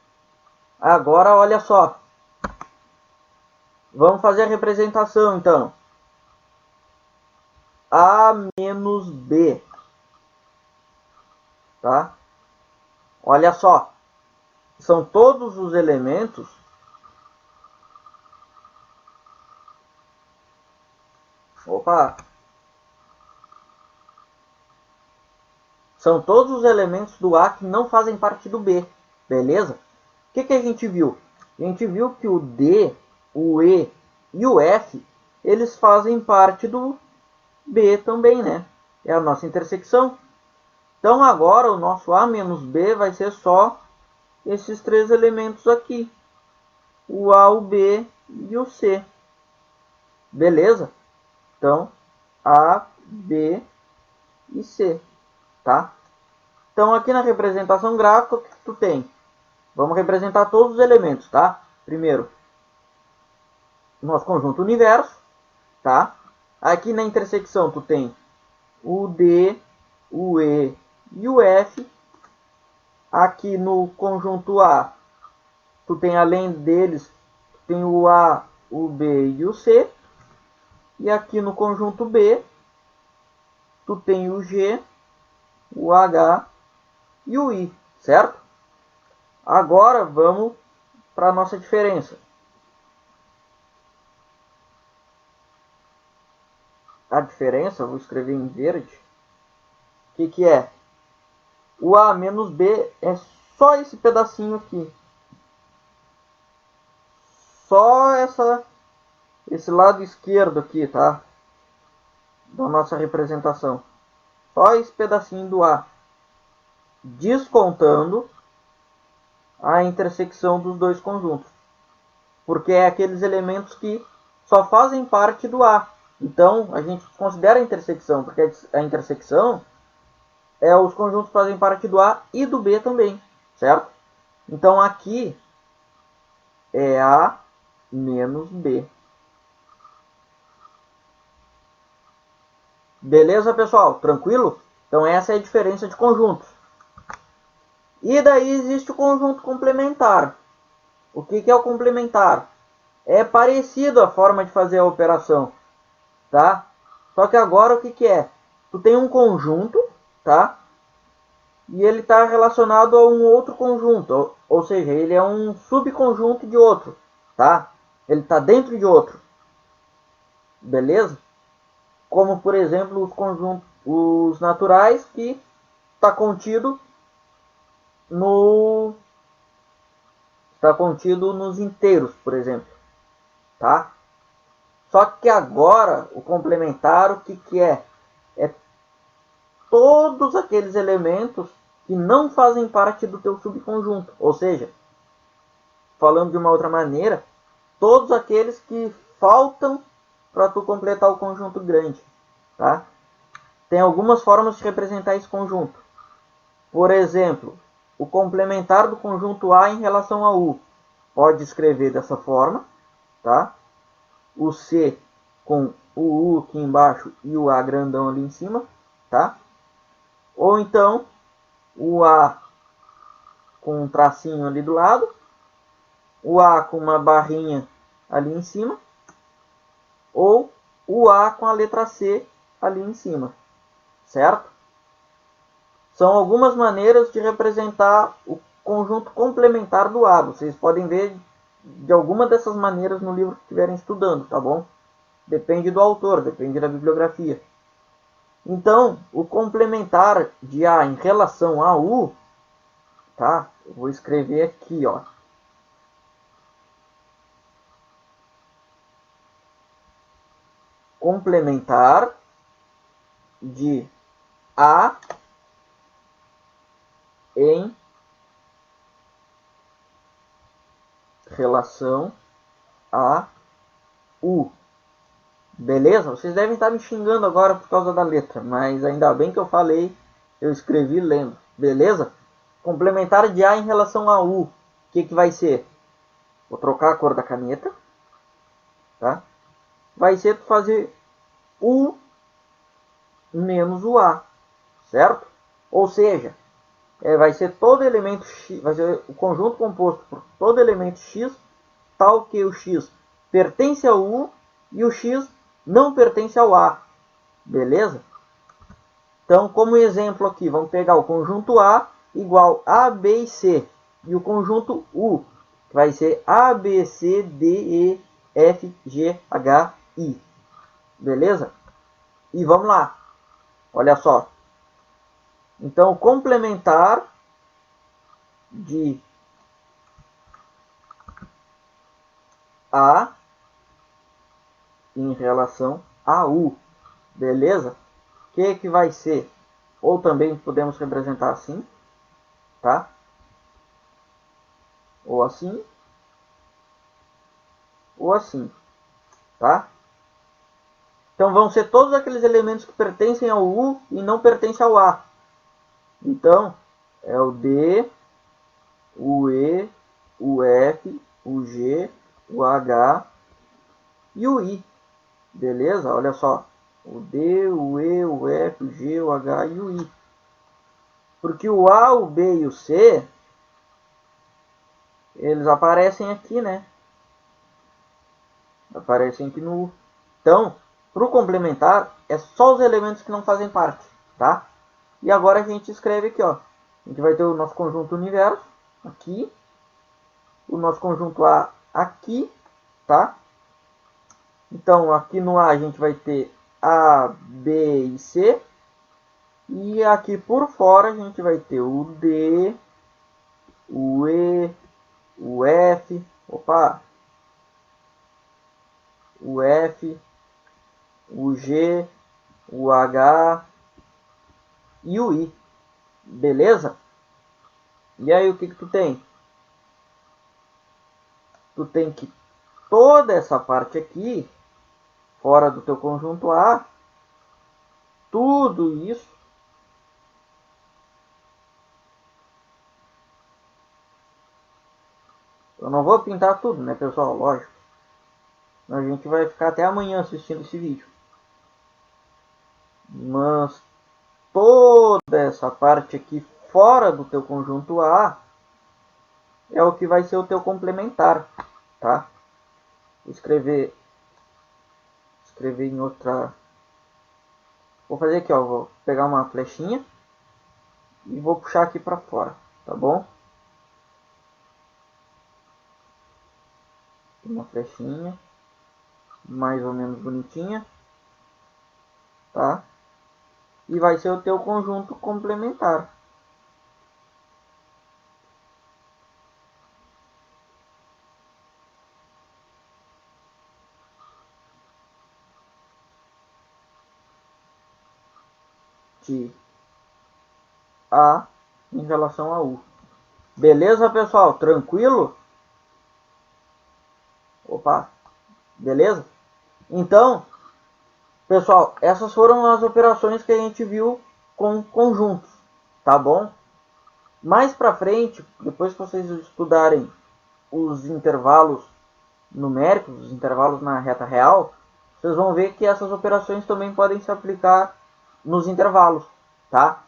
Agora, olha só. Vamos fazer a representação, então. A menos B. Tá? Olha só. São todos os elementos. Opa! São todos os elementos do A que não fazem parte do B. Beleza? O que a gente viu? A gente viu que o D, o E e o F, eles fazem parte do B também, né? É a nossa intersecção. Então agora o nosso A menos B vai ser só esses três elementos aqui. O A, o B e o C. Beleza? Então, A, B e C. Tá? Então aqui na representação gráfica, o que tu tem? Vamos representar todos os elementos, tá? Primeiro, nosso conjunto universo, tá? Aqui na intersecção tu tem o D, o E e o F. Aqui no conjunto A, tu tem além deles, tem o A, o B e o C. E aqui no conjunto B, tu tem o G, o H e o I, certo? Agora vamos para a nossa diferença. A diferença, vou escrever em verde. O que é? O A menos B é só esse pedacinho aqui. Só esse lado esquerdo aqui, tá? Da nossa representação. Só esse pedacinho do A. Descontando a intersecção dos dois conjuntos. Porque é aqueles elementos que só fazem parte do A. Então, a gente considera a intersecção, porque a intersecção é os conjuntos que fazem parte do A e do B também, certo? Então, aqui é A menos B. Beleza, pessoal? Tranquilo? Então, essa é a diferença de conjuntos. E daí existe o conjunto complementar. O que é o complementar? É parecido a forma de fazer a operação, tá? Só que agora o que é? Tu tem um conjunto, tá? E ele está relacionado a um outro conjunto, ou seja, ele é um subconjunto de outro, tá? Ele está dentro de outro, beleza? Como por exemplo os conjuntos, os naturais, que está contido no está contido nos inteiros, por exemplo, tá? Só que agora o complementar, o que é? É todos aqueles elementos que não fazem parte do teu subconjunto, ou seja, falando de uma outra maneira, todos aqueles que faltam para tu completar o conjunto grande, tá? Tem algumas formas de representar esse conjunto. Por exemplo, o complementar do conjunto A em relação a U. Pode escrever dessa forma, tá? O C com o U aqui embaixo e o A grandão ali em cima, tá? Ou então o A com um tracinho ali do lado, o A com uma barrinha ali em cima, ou o A com a letra C ali em cima, certo? São algumas maneiras de representar o conjunto complementar do A. Vocês podem ver de alguma dessas maneiras no livro que estiverem estudando, tá bom? Depende do autor, depende da bibliografia. Então, o complementar de A em relação a U, tá? Eu vou escrever aqui, ó. Complementar de A em relação a U. Beleza? Vocês devem estar me xingando agora por causa da letra, mas ainda bem que eu falei, eu escrevi lendo. Beleza? Complementar de A em relação a U. O que vai ser? Vou trocar a cor da caneta. Tá? Vai ser fazer U menos o A. Certo? Ou seja, vai ser todo elemento X, vai ser o conjunto composto por todo elemento X, tal que o X pertence ao U e o X não pertence ao A. Beleza? Então, como exemplo aqui, vamos pegar o conjunto A igual A, B e C. E o conjunto U, que vai ser A, B, C, D, E, F, G, H, I. Beleza? E vamos lá. Olha só. Então, o complementar de A em relação a U. Beleza? O que vai ser? Ou também podemos representar assim, tá? Ou assim, ou assim, tá? Então vão ser todos aqueles elementos que pertencem ao U e não pertencem ao A. Então, é o D, o E, o F, o G, o H e o I. Beleza? Olha só. O D, o E, o F, o G, o H e o I. Porque o A, o B e o C, eles aparecem aqui, né? Aparecem aqui no U. Então, para o complementar, é só os elementos que não fazem parte, tá? E agora a gente escreve aqui, ó. A gente vai ter o nosso conjunto universo aqui, o nosso conjunto A aqui, tá? Então, aqui no A a gente vai ter A, B e C. E aqui por fora a gente vai ter o D, o E, o F, opa, o F, o G, o H e o I. Beleza? E aí o que tu tem? Tu tem que toda essa parte aqui, fora do teu conjunto A, tudo isso eu não vou pintar tudo, né, pessoal? Lógico. A gente vai ficar até amanhã assistindo esse vídeo. Mas toda essa parte aqui fora do teu conjunto A é o que vai ser o teu complementar, tá? Vou escrever em outra. Vou fazer aqui, ó, vou pegar uma flechinha e vou puxar aqui para fora, tá bom? Uma flechinha mais ou menos bonitinha, tá? E vai ser o teu conjunto complementar. De A em relação a U. Beleza, pessoal? Tranquilo? Opa, beleza? Então, pessoal, essas foram as operações que a gente viu com conjuntos, tá bom? Mais para frente, depois que vocês estudarem os intervalos numéricos, os intervalos na reta real, vocês vão ver que essas operações também podem se aplicar nos intervalos, tá?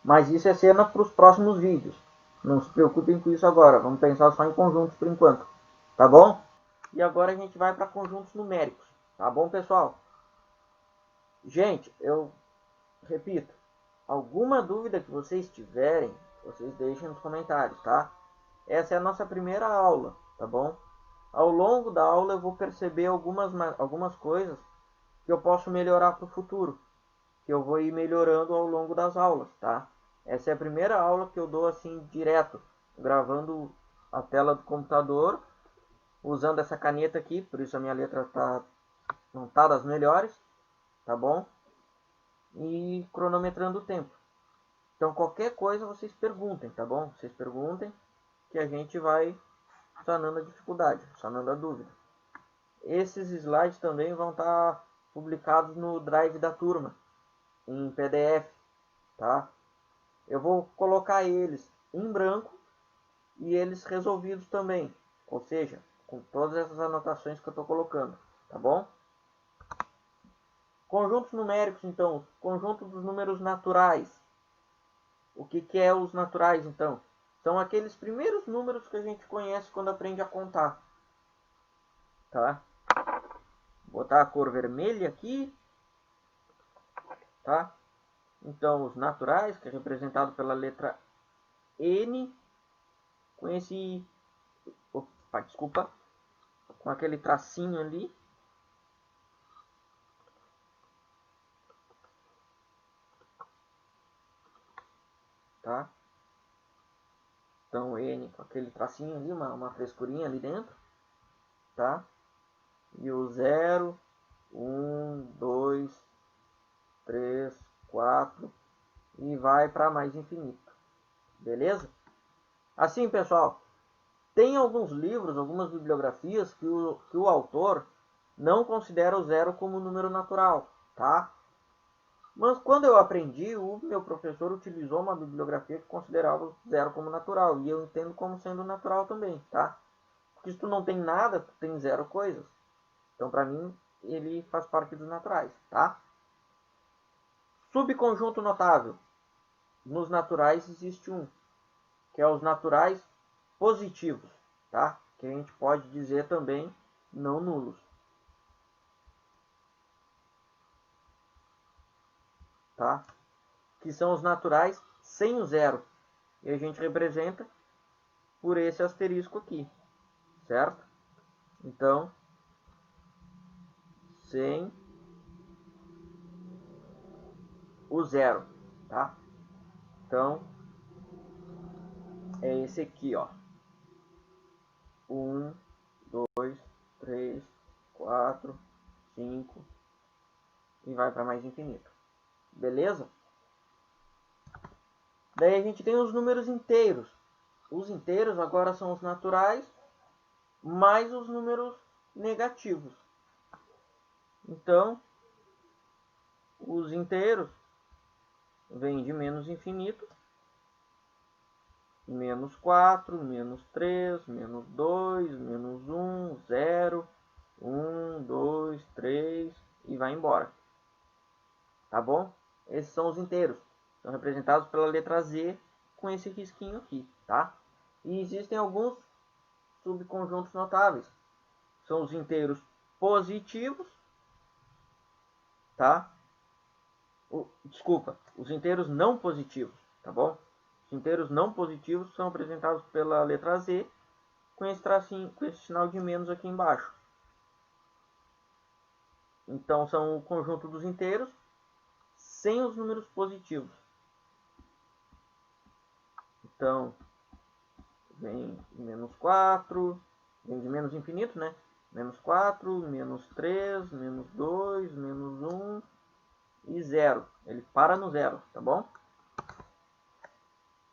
Mas isso é cena para os próximos vídeos. Não se preocupem com isso agora, vamos pensar só em conjuntos por enquanto, tá bom? E agora a gente vai para conjuntos numéricos, tá bom, pessoal? Gente, eu repito, alguma dúvida que vocês tiverem, vocês deixem nos comentários, tá? Essa é a nossa primeira aula, tá bom? Ao longo da aula eu vou perceber algumas coisas que eu posso melhorar para o futuro, que eu vou ir melhorando ao longo das aulas, tá? Essa é a primeira aula que eu dou assim direto, gravando a tela do computador, usando essa caneta aqui, por isso a minha letra não tá das melhores, tá bom? E cronometrando o tempo. Então qualquer coisa vocês perguntem, tá bom? Vocês perguntem que a gente vai sanando a dificuldade, sanando a dúvida. Esses slides também vão estar publicados no Drive da turma, em PDF, tá? Eu vou colocar eles em branco e eles resolvidos também, ou seja, com todas essas anotações que eu estou colocando, tá bom? Conjuntos numéricos, então, conjunto dos números naturais. O que é os naturais, então? São aqueles primeiros números que a gente conhece quando aprende a contar, tá? Vou botar a cor vermelha aqui, tá? Então, os naturais, que é representado pela letra N, com esse, opa, desculpa, com aquele tracinho ali, tá? Então, N com aquele tracinho ali, uma frescurinha ali dentro, tá? E o 0, 1, 2, 3, 4 e vai para mais infinito, beleza? Assim, pessoal, tem alguns livros, algumas bibliografias que o autor não considera o zero como número natural, tá? Mas quando eu aprendi, o meu professor utilizou uma bibliografia que considerava o zero como natural, e eu entendo como sendo natural também, tá? Porque se tu não tem nada, tu tem zero coisas. Então, para mim, ele faz parte dos naturais, tá? Subconjunto notável. Nos naturais existe um, que é os naturais positivos, tá? Que a gente pode dizer também não nulos. Tá? Que são os naturais sem o zero. E a gente representa por esse asterisco aqui, certo? Então, sem o zero, tá? Então, é esse aqui, ó. 1, 2, 3, 4, 5 e vai para mais infinito. Beleza? Daí a gente tem os números inteiros. Os inteiros agora são os naturais mais os números negativos. Então, os inteiros vêm de menos infinito, menos 4, menos 3, menos 2, menos 1, 0, 1, 2, 3 e vai embora. Tá bom? Esses são os inteiros. São representados pela letra Z com esse risquinho aqui, tá? E existem alguns subconjuntos notáveis. São os inteiros positivos, tá? Desculpa, os inteiros não positivos, tá bom? Os inteiros não positivos são representados pela letra Z com esse tracinho, com esse sinal de menos aqui embaixo. Então são o conjunto dos inteiros sem os números positivos. Então, vem menos 4, vem de menos infinito, né? Menos 4, menos 3, menos 2, menos 1 e 0. Ele para no zero, tá bom?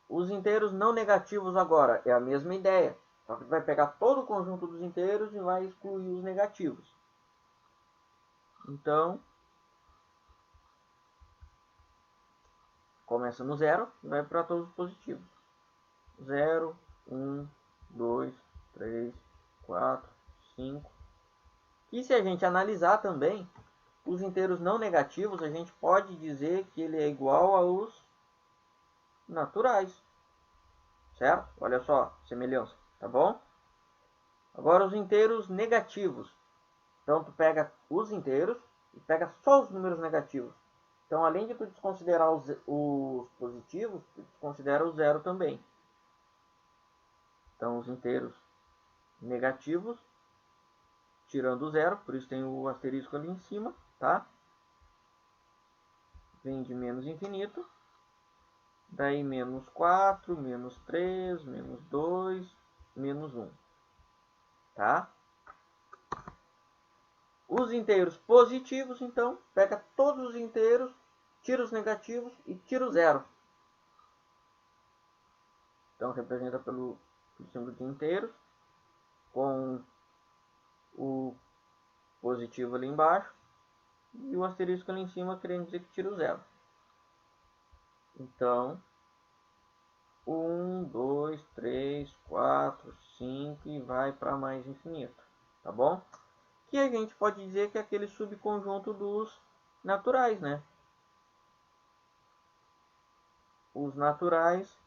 Os inteiros não negativos agora é a mesma ideia. Só que vai pegar todo o conjunto dos inteiros e vai excluir os negativos. Então, começa no zero e vai para todos os positivos. 0, 1, 2, 3, 4, 5. E se a gente analisar também os inteiros não negativos, a gente pode dizer que ele é igual aos naturais, certo? Olha só, semelhança, tá bom? Agora os inteiros negativos. Então tu pega os inteiros e pega só os números negativos. Então, além de tu desconsiderar os positivos, tu desconsidera o zero também. Então, os inteiros negativos, tirando o zero, por isso tem o asterisco ali em cima, tá? Vem de menos infinito. Daí menos 4, menos 3, menos 2, menos 1. Tá? Os inteiros positivos, então, pega todos os inteiros, tira os negativos e tira o zero. Então, representa pelo símbolo de inteiros, com o positivo ali embaixo e o asterisco ali em cima, querendo dizer que tira o zero. Então, 1, 2, 3, 4, 5 e vai para mais infinito. Tá bom? Que a gente pode dizer que é aquele subconjunto dos naturais, né? Os naturais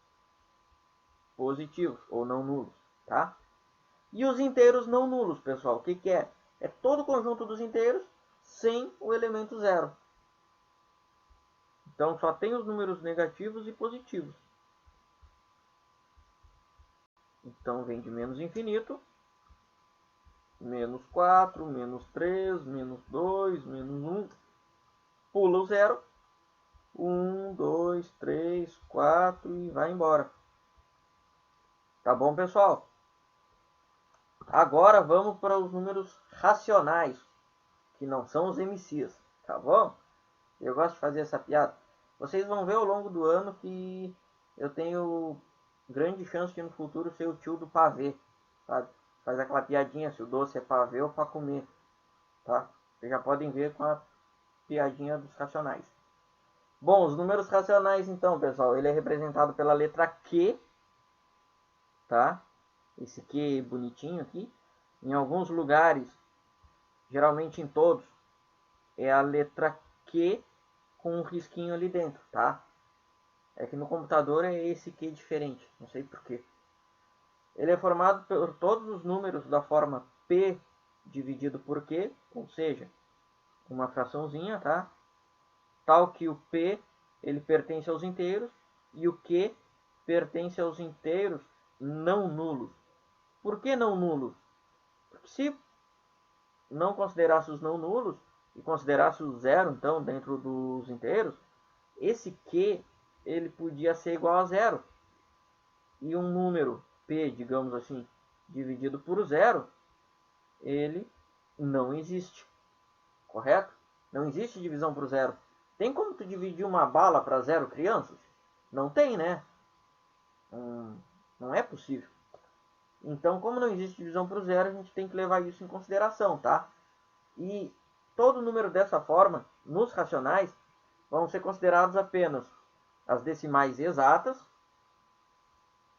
positivos ou não nulos, tá? E os inteiros não nulos, pessoal, o que, que é? É todo o conjunto dos inteiros sem o elemento zero. Então só tem os números negativos e positivos. Então vem de menos infinito, menos 4, menos 3, menos 2, menos 1, pula o zero, 1, 2, 3, 4 e vai embora. Tá bom, pessoal? Agora vamos para os números racionais, que não são os MCs, tá bom? Eu gosto de fazer essa piada. Vocês vão ver ao longo do ano que eu tenho grande chance de no futuro ser o tio do pavê, sabe? Faz aquela piadinha se o doce é pavê ou para comer, tá? Vocês já podem ver com a piadinha dos racionais. Bom, os números racionais então, pessoal, ele é representado pela letra Q, tá? Esse Q bonitinho aqui. Em alguns lugares, geralmente em todos, é a letra Q com um risquinho ali dentro, tá? É que no computador é esse Q diferente, não sei porquê. Ele é formado por todos os números da forma P dividido por Q, ou seja, uma fraçãozinha, tá? Tal que o P ele pertence aos inteiros e o Q pertence aos inteiros não nulos. Por que não nulos? Porque se não considerasse os não nulos e considerasse o zero, então, dentro dos inteiros, esse Q ele podia ser igual a zero. E um número P, digamos assim, dividido por zero, ele não existe. Correto? Não existe divisão por zero. Tem como tu dividir uma bala para zero crianças? Não tem, né? Não é possível. Então, como não existe divisão por zero, a gente tem que levar isso em consideração, tá? E todo número dessa forma, nos racionais, vão ser considerados apenas as decimais exatas,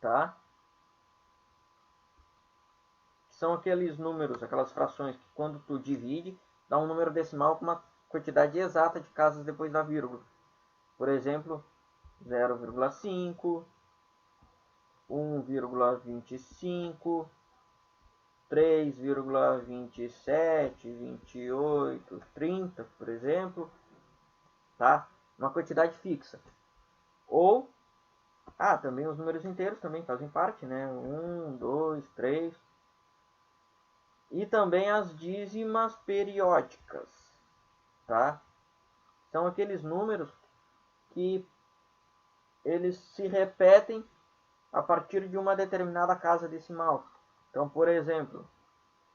tá? São aqueles números, aquelas frações que quando tu divide, dá um número decimal com uma quantidade exata de casas depois da vírgula. Por exemplo, 0,5, 1,25, 3,27, 28, 30, por exemplo, tá? Uma quantidade fixa. Ou, também os números inteiros também fazem parte, né? 1, 2, 3. E também as dízimas periódicas, tá? São aqueles números que eles se repetem a partir de uma determinada casa decimal. Então, por exemplo,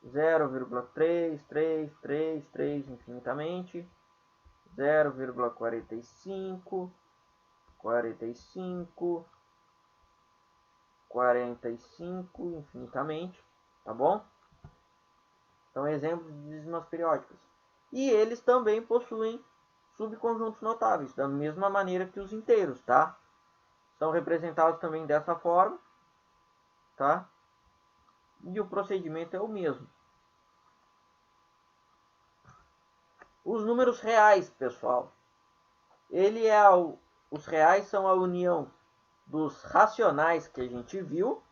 0,3333 infinitamente, 0,45, 45, 45 infinitamente, tá bom? São exemplos de dízimas periódicas. E eles também possuem subconjuntos notáveis, da mesma maneira que os inteiros, tá? São representados também dessa forma, tá? E o procedimento é o mesmo. Os números reais, pessoal, os reais são a união dos racionais que a gente viu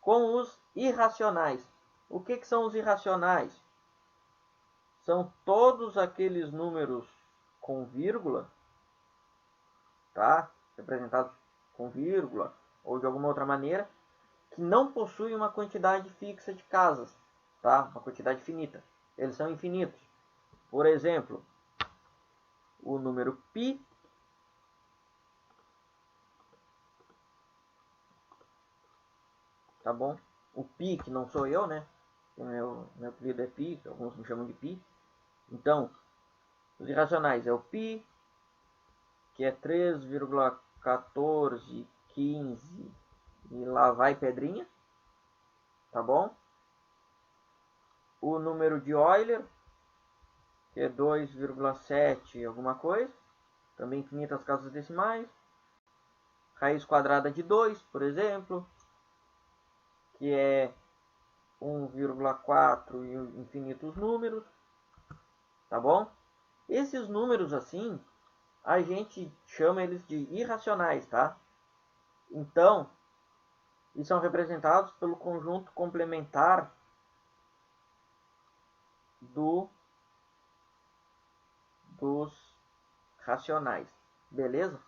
com os irracionais. O que são os irracionais? São todos aqueles números com vírgula, tá? Representados com vírgula ou de alguma outra maneira, que não possuem uma quantidade fixa de casas, tá? Uma quantidade finita. Eles são infinitos. Por exemplo, o número π tá bom? O pi, que não sou eu, né? Meu apelido é pi, alguns me chamam de pi. Então, os irracionais é o pi, que é 3,1415 e lá vai pedrinha, tá bom? O número de Euler, que é 2,7 alguma coisa, também infinitas casas decimais. Raiz quadrada de 2, por exemplo, que é 1,4 e infinitos números, tá bom? Esses números assim, a gente chama eles de irracionais, tá? Então, eles são representados pelo conjunto complementar dos racionais, beleza?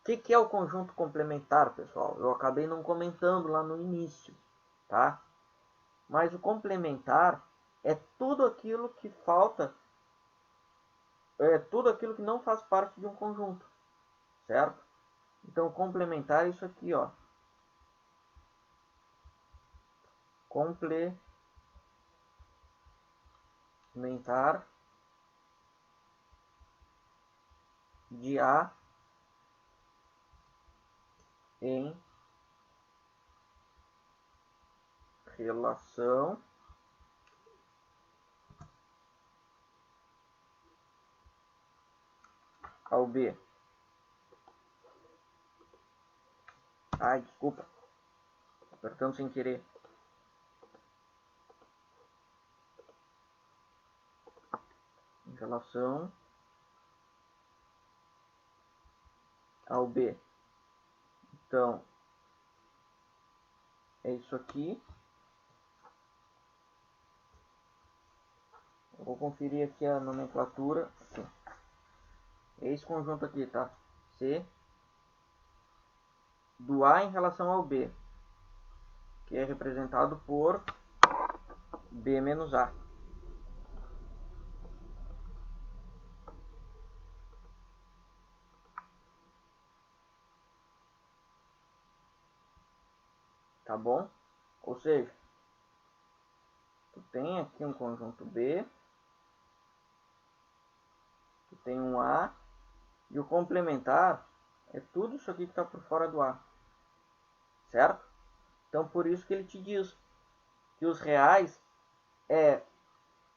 O que é o conjunto complementar, pessoal? Eu acabei não comentando lá no início, tá? Mas o complementar é tudo aquilo que falta, é tudo aquilo que não faz parte de um conjunto, certo? Então, complementar é isso aqui, ó. Complementar de A em relação ao B. Ai, desculpa. Apertando sem querer. Em relação ao B. Então, é isso aqui. Eu vou conferir aqui a nomenclatura. Sim. É esse conjunto aqui, tá? C do A em relação ao B, que é representado por B menos A. Tá bom? Ou seja, tu tem aqui um conjunto B, tu tem um A, e o complementar é tudo isso aqui que está por fora do A. Certo? Então, por isso que ele te diz que os reais é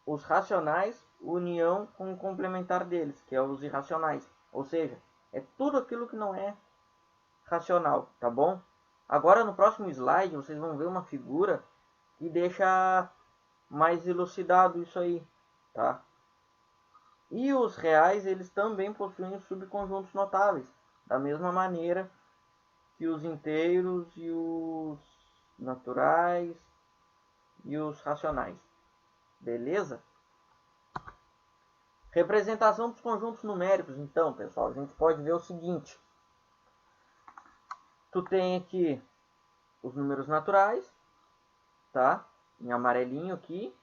os racionais união com o complementar deles, que é os irracionais. Ou seja, é tudo aquilo que não é racional, tá bom? Agora no próximo slide vocês vão ver uma figura que deixa mais elucidado isso aí, tá? E os reais, eles também possuem subconjuntos notáveis, da mesma maneira que os inteiros e os naturais e os racionais. Beleza? Representação dos conjuntos numéricos, então, pessoal, a gente pode ver o seguinte. Tu tem aqui os números naturais, tá? Em amarelinho aqui.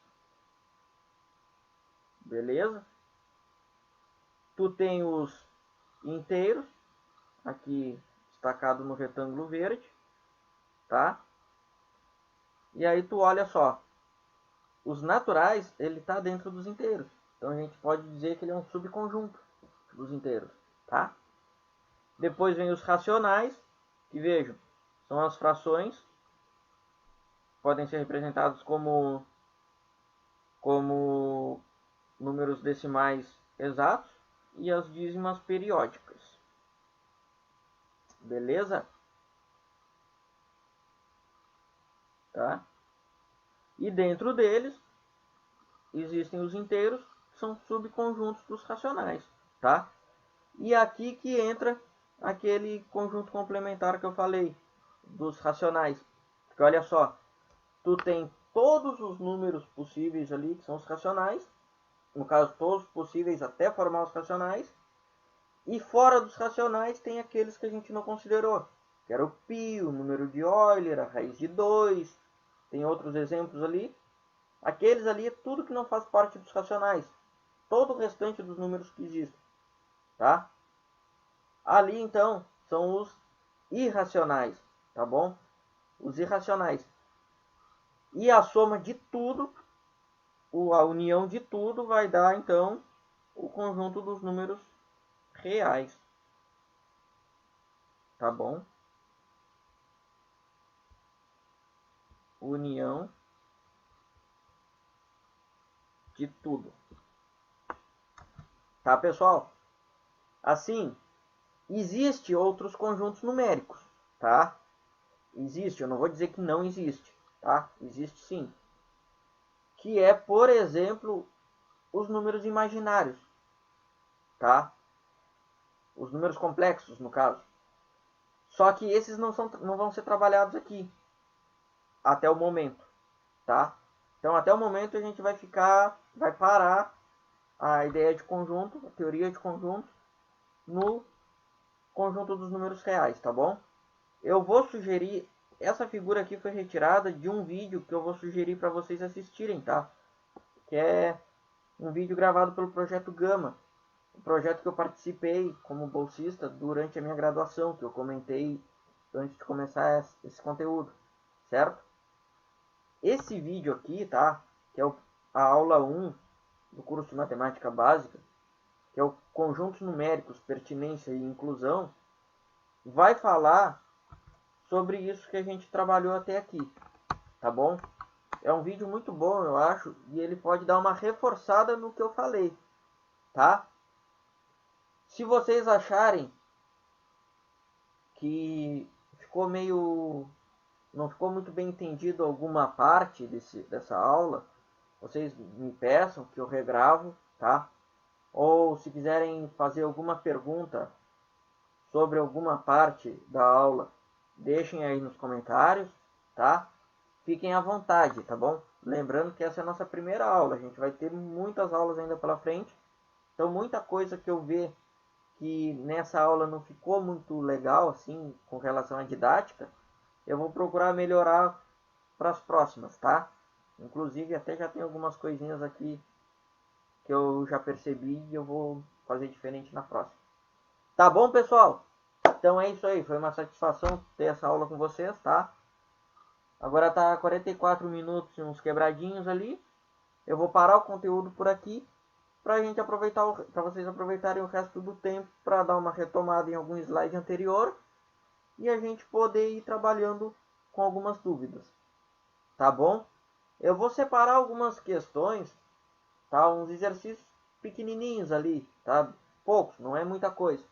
Beleza? Tu tem os inteiros, aqui destacado no retângulo verde, tá? E aí tu olha só, os naturais, ele tá dentro dos inteiros. Então a gente pode dizer que ele é um subconjunto dos inteiros, tá? Depois vem os racionais, que vejam, são as frações, podem ser representados como números decimais exatos e as dízimas periódicas. Beleza? tá? E dentro deles existem os inteiros, que são subconjuntos dos racionais, tá? E aqui que entra aquele conjunto complementar que eu falei, dos racionais. Porque olha só, tu tem todos os números possíveis ali, que são os racionais, no caso todos possíveis até formar os racionais, e fora dos racionais tem aqueles que a gente não considerou, que era o π, o número de Euler, a raiz de 2, tem outros exemplos ali. Aqueles ali é tudo que não faz parte dos racionais, todo o restante dos números que existem, tá? Ali então são os irracionais, tá bom? Os irracionais. E a soma de tudo, a união de tudo vai dar então o conjunto dos números reais, tá bom? União de tudo. Tá, pessoal? Assim, existe outros conjuntos numéricos, tá? Existe, eu não vou dizer que não existe, tá? Existe sim. Que é, por exemplo, os números imaginários, tá? Os números complexos, no caso. Só que esses não vão ser trabalhados aqui, até o momento, tá? Então, até o momento a gente vai parar a ideia de conjunto, a teoria de conjunto, no conjunto dos números reais, tá bom? Eu vou sugerir, essa figura aqui foi retirada de um vídeo que eu vou sugerir para vocês assistirem, tá? Que é um vídeo gravado pelo Projeto Gama, um projeto que eu participei como bolsista durante a minha graduação, que eu comentei antes de começar esse conteúdo, certo? Esse vídeo aqui, tá? Que é a aula 1 do curso de Matemática Básica, que é o Conjuntos Numéricos, Pertinência e Inclusão, vai falar sobre isso que a gente trabalhou até aqui, tá bom? É um vídeo muito bom, eu acho, e ele pode dar uma reforçada no que eu falei, tá? Se vocês acharem que ficou não ficou muito bem entendido alguma parte dessa aula, vocês me peçam que eu regravo, tá? Ou se quiserem fazer alguma pergunta sobre alguma parte da aula, deixem aí nos comentários, tá? Fiquem à vontade, tá bom? Lembrando que essa é a nossa primeira aula, a gente vai ter muitas aulas ainda pela frente, então muita coisa que eu ver que nessa aula não ficou muito legal assim com relação à didática, eu vou procurar melhorar para as próximas, tá? Inclusive até já tem algumas coisinhas aqui que eu já percebi e eu vou fazer diferente na próxima. Tá bom, pessoal? Então é isso aí, foi uma satisfação ter essa aula com vocês, tá? Agora tá 44 minutos e uns quebradinhos ali. Eu vou parar o conteúdo por aqui para gente aproveitar, para vocês aproveitarem o resto do tempo para dar uma retomada em algum slide anterior e a gente poder ir trabalhando com algumas dúvidas, tá bom? Eu vou separar algumas questões, tá? Uns exercícios pequenininhos ali, tá? Poucos, não é muita coisa.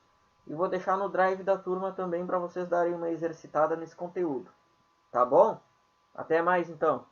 E vou deixar no drive da turma também para vocês darem uma exercitada nesse conteúdo, tá bom? Até mais então.